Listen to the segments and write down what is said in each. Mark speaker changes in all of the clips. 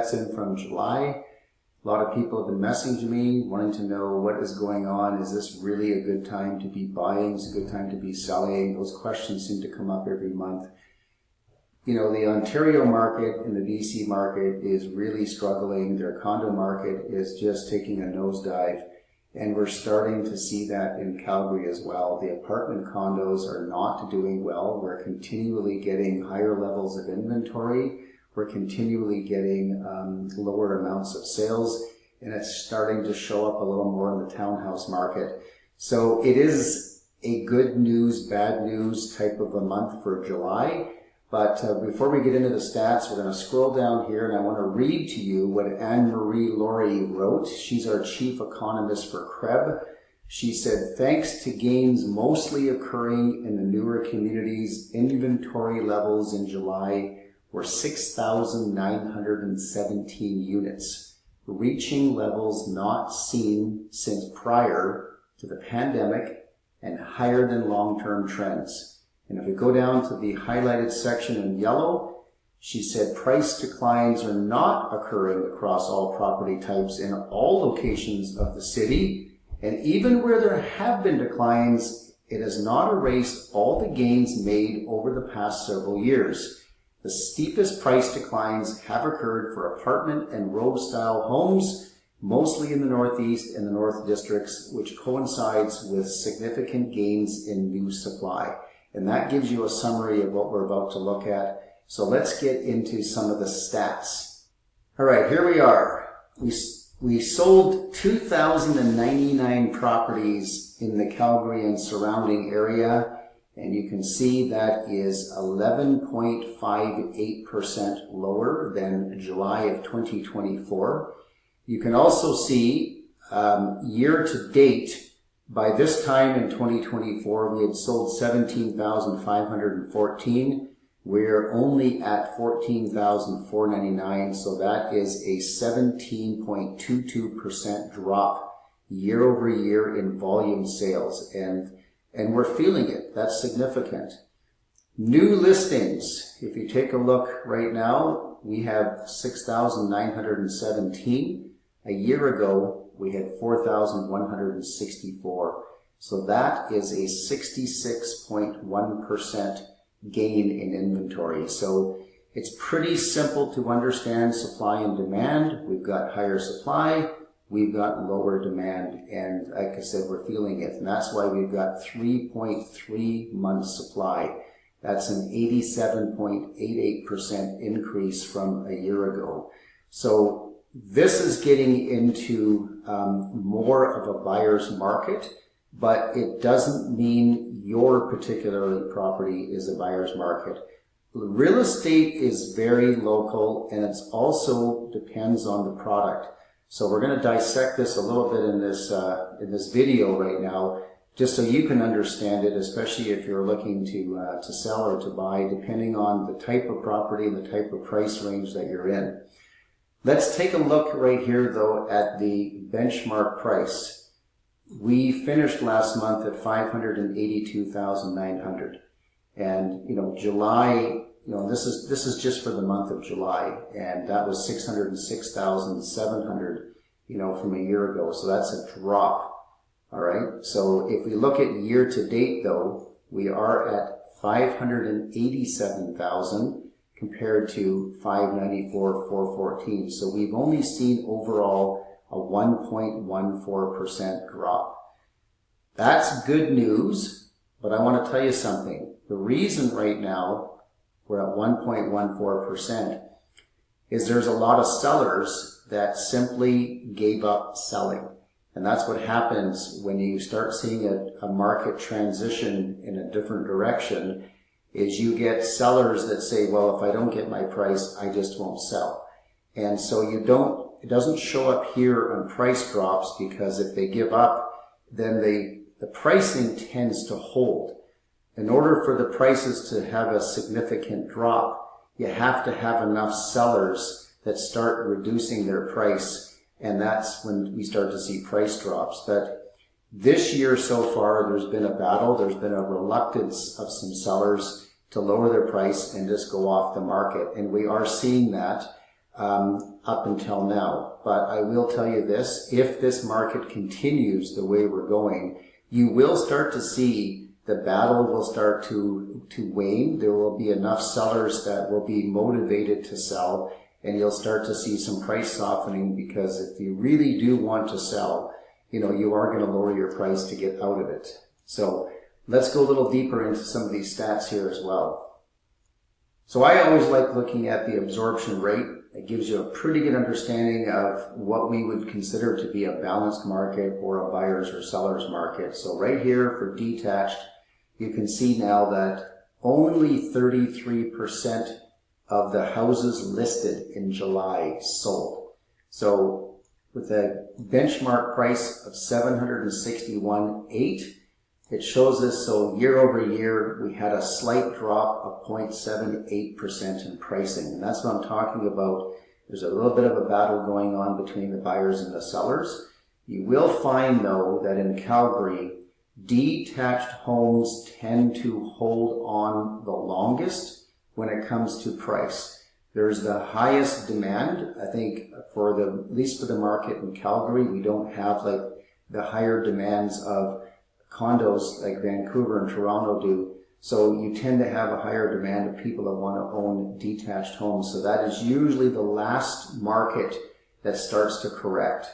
Speaker 1: stats in from July. A lot of people have been messaging me, wanting to know what is going on. Is this really a good time to be buying? Is it a good time to be selling? Those questions seem to come up every month. You know, the Ontario market and the BC market is really struggling. Their condo market is just taking a nosedive. And we're starting to see that in Calgary as well. The apartment condos are not doing well. We're continually getting higher levels of inventory. We're continually getting lower amounts of sales, and it's starting to show up a little more in the townhouse market. So it is a good news, bad news type of a month for July. But before we get into the stats, we're going to scroll down here, and I want to read to you what Anne-Marie Laurie wrote. She's our chief economist for CREB. She said, thanks to gains mostly occurring in the newer communities, inventory levels in July were 6,917 units, reaching levels not seen since prior to the pandemic and higher than long-term trends. And if we go down to the highlighted section in yellow, she said price declines are not occurring across all property types in all locations of the city. And even where there have been declines, it has not erased all the gains made over the past several years. The steepest price declines have occurred for apartment and row-style homes, mostly in the Northeast and the North Districts, which coincides with significant gains in new supply. And that gives you a summary of what we're about to look at. So let's get into some of the stats. All right, here we are. We sold 2,099 properties in the Calgary and surrounding area. And you can see that is 11.58% lower than July of 2024. You can also see year to date, by this time in 2024, we had sold 17,514. We're only at 14,499, so that is a 17.22% drop year over year in volume sales. And we're feeling it. That's significant. New listings. If you take a look right now, we have 6,917. A year ago, we had 4,164. So that is a 66.1% gain in inventory. So it's pretty simple to understand supply and demand. We've got higher supply. We've got lower demand, and like I said, we're feeling it. And that's why we've got 3.3 months supply. That's an 87.88% increase from a year ago. So this is getting into more of a buyer's market, but it doesn't mean your particular property is a buyer's market. Real estate is very local, and it's also depends on the product. So we're going to dissect this a little bit in this video right now, just so you can understand it, especially if you're looking to sell or to buy, depending on the type of property and the type of price range that you're in. Let's take a look right here, though, at the benchmark price. We finished last month at $582,900, and July. This is just for the month of July, and that was $606,700, from a year ago. So that's a drop. All right. So if we look at year to date, though, we are at $587,000 compared to $594,414. So we've only seen overall a 1.14% drop. That's good news, but I want to tell you something. The reason right now we're at 1.14% is there's a lot of sellers that simply gave up selling. And that's what happens when you start seeing a market transition in a different direction, is you get sellers that say, well, if I don't get my price, I just won't sell. And so it doesn't show up here on price drops, because if they give up, then the pricing tends to hold. In order for the prices to have a significant drop, you have to have enough sellers that start reducing their price, and that's when we start to see price drops. But this year so far, there's been a battle. There's been a reluctance of some sellers to lower their price and just go off the market, and we are seeing that. up until now. But I will tell you this, if this market continues the way we're going, you will start to see the battle will start to wane. There will be enough sellers that will be motivated to sell, and you'll start to see some price softening, because if you really do want to sell, you are going to lower your price to get out of it. So let's go a little deeper into some of these stats here as well. So I always like looking at the absorption rate. It gives you a pretty good understanding of what we would consider to be a balanced market or a buyer's or seller's market. So right here for detached, you can see now that only 33% of the houses listed in July sold. So with a benchmark price of $761,800, it shows us, so year over year, we had a slight drop of 0.78% in pricing. And that's what I'm talking about. There's a little bit of a battle going on between the buyers and the sellers. You will find, though, that in Calgary, detached homes tend to hold on the longest when it comes to price. There's the highest demand. I think at least for the market in Calgary, we don't have like the higher demands of condos like Vancouver and Toronto do. So you tend to have a higher demand of people that want to own detached homes. So that is usually the last market that starts to correct.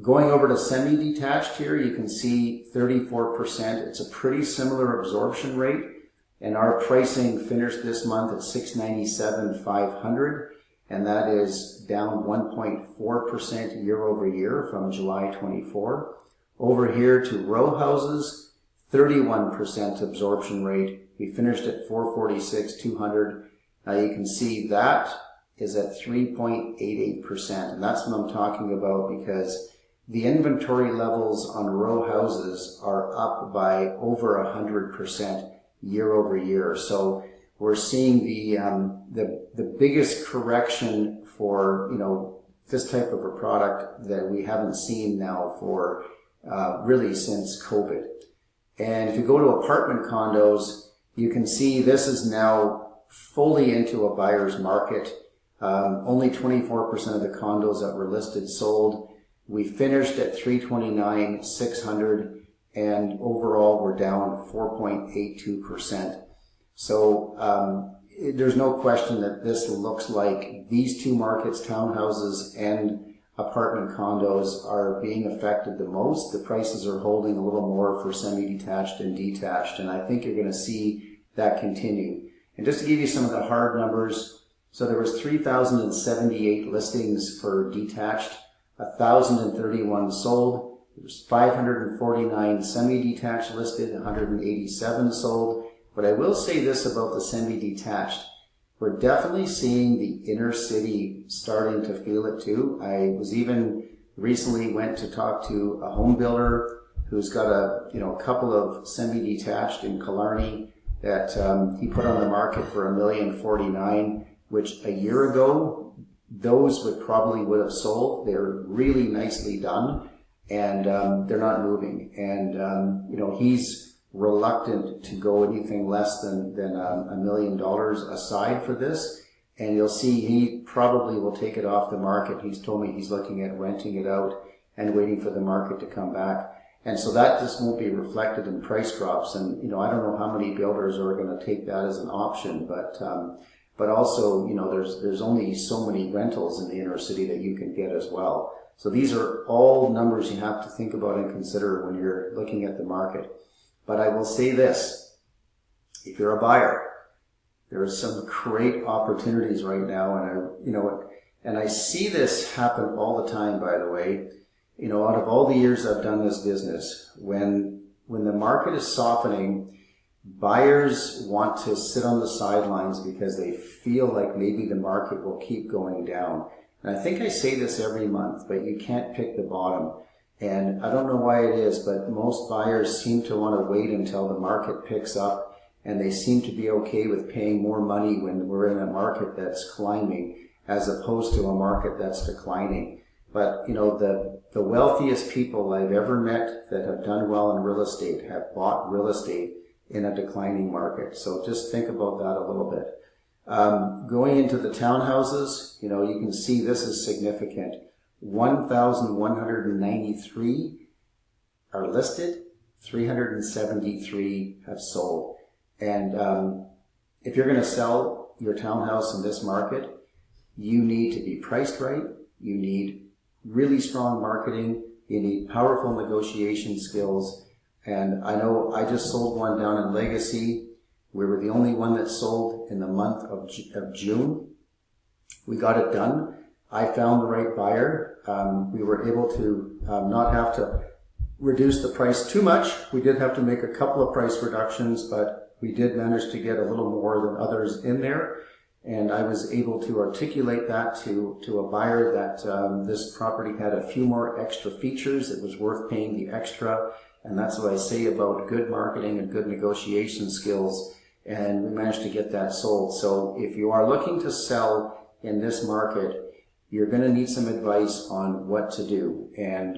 Speaker 1: Going over to semi-detached here, you can see 34%. It's a pretty similar absorption rate. And our pricing finished this month at $697,500. And that is down 1.4% year over year from July 24. Over here to row houses, 31% absorption rate. We finished at $446,200. Now you can see that is at 3.88%. And that's what I'm talking about, because the inventory levels on row houses are up by over 100% year over year. So we're seeing the biggest correction for, this type of a product that we haven't seen now for really since COVID. And if you go to apartment condos, you can see this is now fully into a buyer's market. Only 24% of the condos that were listed sold. We finished at $329,600, and overall we're down 4.82%. So there's no question that this looks like these two markets, townhouses and apartment condos, are being affected the most. The prices are holding a little more for semi-detached and detached, and I think you're going to see that continue. And just to give you some of the hard numbers, so there was 3,078 listings for detached, 1,031 sold. There was 549 semi-detached listed, 187 sold. But I will say this about the semi-detached. We're definitely seeing the inner city starting to feel it too. I was even recently went to talk to a home builder who's got a couple of semi-detached in Killarney that he put on the market for $1,049,000, which a year ago those would have sold. They're really nicely done, and they're not moving. And he's reluctant to go anything less than $1 million aside for this. And you'll see he probably will take it off the market. He's told me he's looking at renting it out and waiting for the market to come back. And so that just won't be reflected in price drops. And I don't know how many builders are going to take that as an option, but also, there's only so many rentals in the inner city that you can get as well. So these are all numbers you have to think about and consider when you're looking at the market. But I will say this, if you're a buyer, there are some great opportunities right now, and I see this happen all the time, by the way. Out of all the years I've done this business, when the market is softening, buyers want to sit on the sidelines because they feel like maybe the market will keep going down. And I think I say this every month, but you can't pick the bottom. And I don't know why it is, but most buyers seem to want to wait until the market picks up, and they seem to be okay with paying more money when we're in a market that's climbing as opposed to a market that's declining. But, the wealthiest people I've ever met that have done well in real estate have bought real estate in a declining market. So just think about that a little bit. Going into the townhouses, you can see this is significant. 1,193 are listed, 373 have sold. And if you're going to sell your townhouse in this market, you need to be priced right, you need really strong marketing, you need powerful negotiation skills. And I know I just sold one down in Legacy. We were the only one that sold in the month of June. We got it done. I found the right buyer. We were able to not have to reduce the price too much. We did have to make a couple of price reductions, but we did manage to get a little more than others in there. And I was able to articulate that to a buyer that this property had a few more extra features. It was worth paying the extra. And that's what I say about good marketing and good negotiation skills. And we managed to get that sold. So if you are looking to sell in this market, you're going to need some advice on what to do. And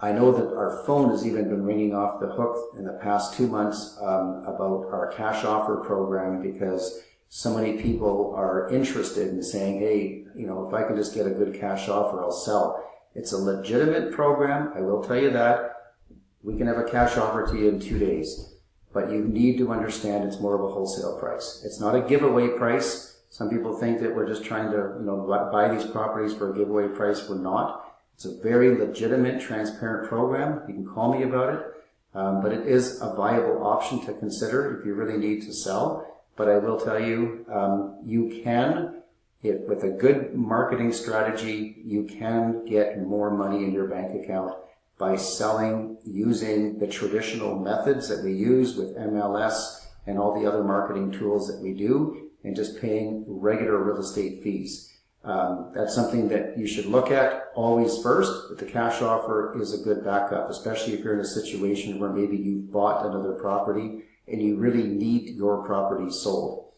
Speaker 1: I know that our phone has even been ringing off the hook in the past 2 months about our cash offer program, because so many people are interested in saying, hey, if I can just get a good cash offer, I'll sell. It's a legitimate program. I will tell you that. We can have a cash offer to you in 2 days. But you need to understand it's more of a wholesale price. It's not a giveaway price. Some people think that we're just trying to, buy these properties for a giveaway price. We're not. It's a very legitimate, transparent program. You can call me about it. But it is a viable option to consider if you really need to sell. But I will tell you, you can, with a good marketing strategy, you can get more money in your bank account by selling using the traditional methods that we use with MLS and all the other marketing tools that we do, and just paying regular real estate fees. That's something that you should look at always first, but the cash offer is a good backup, especially if you're in a situation where maybe you've bought another property and you really need your property sold.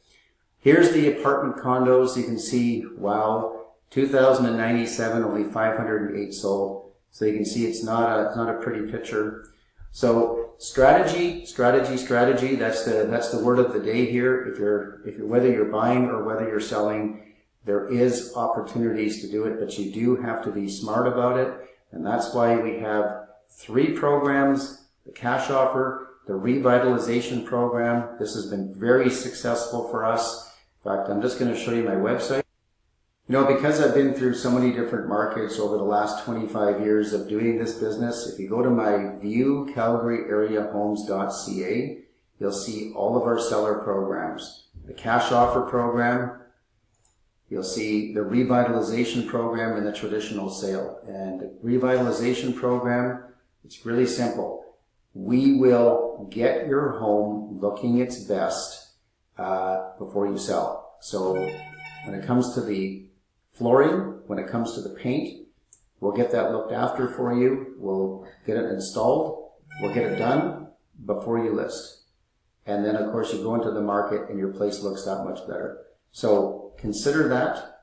Speaker 1: Here's the apartment condos. You can see, wow, 2,097, only 508 sold. So you can see it's not a pretty picture. So strategy. That's the word of the day here. If you're whether you're buying or whether you're selling, there is opportunities to do it, but you do have to be smart about it. And that's why we have 3 programs: the cash offer, the revitalization program. This has been very successful for us. In fact, I'm just going to show you my website. Because I've been through so many different markets over the last 25 years of doing this business, if you go to my viewcalgaryareahomes.ca, you'll see all of our seller programs. The cash offer program, you'll see the revitalization program, and the traditional sale. And the revitalization program, it's really simple. We will get your home looking its best before you sell. So when it comes to the flooring, when it comes to the paint, we'll get that looked after for you. We'll get it installed. We'll get it done before you list. And then, of course, you go into the market and your place looks that much better. So consider that.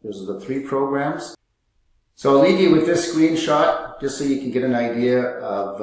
Speaker 1: Those are the 3 programs. So I'll leave you with this screenshot just so you can get an idea of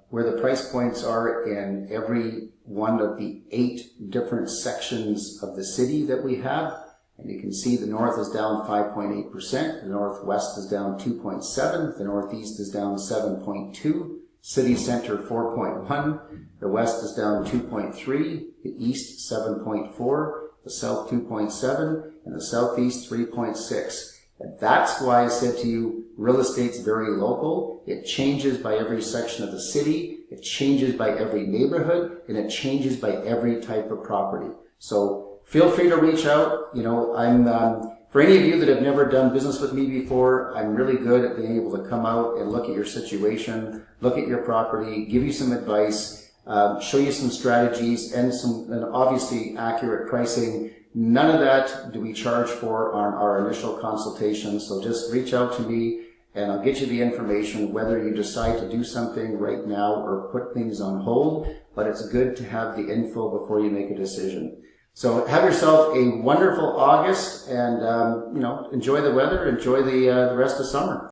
Speaker 1: where the price points are in every one of the 8 different sections of the city that we have. And you can see the north is down 5.8%, the northwest is down 2.7%, the northeast is down 7.2%, city center 4.1%, the west is down 2.3%, the east 7.4%, the south 2.7%, and the southeast 3.6%. And that's why I said to you, real estate's very local. It changes by every section of the city, it changes by every neighborhood, and it changes by every type of property. So feel free to reach out. I'm for any of you that have never done business with me before, I'm really good at being able to come out and look at your situation, look at your property, give you some advice, show you some strategies, and obviously accurate pricing. None of that do we charge for on our initial consultation. So just reach out to me and I'll get you the information, whether you decide to do something right now or put things on hold. But it's good to have the info before you make a decision. So have yourself a wonderful August and, enjoy the weather, enjoy the rest of summer.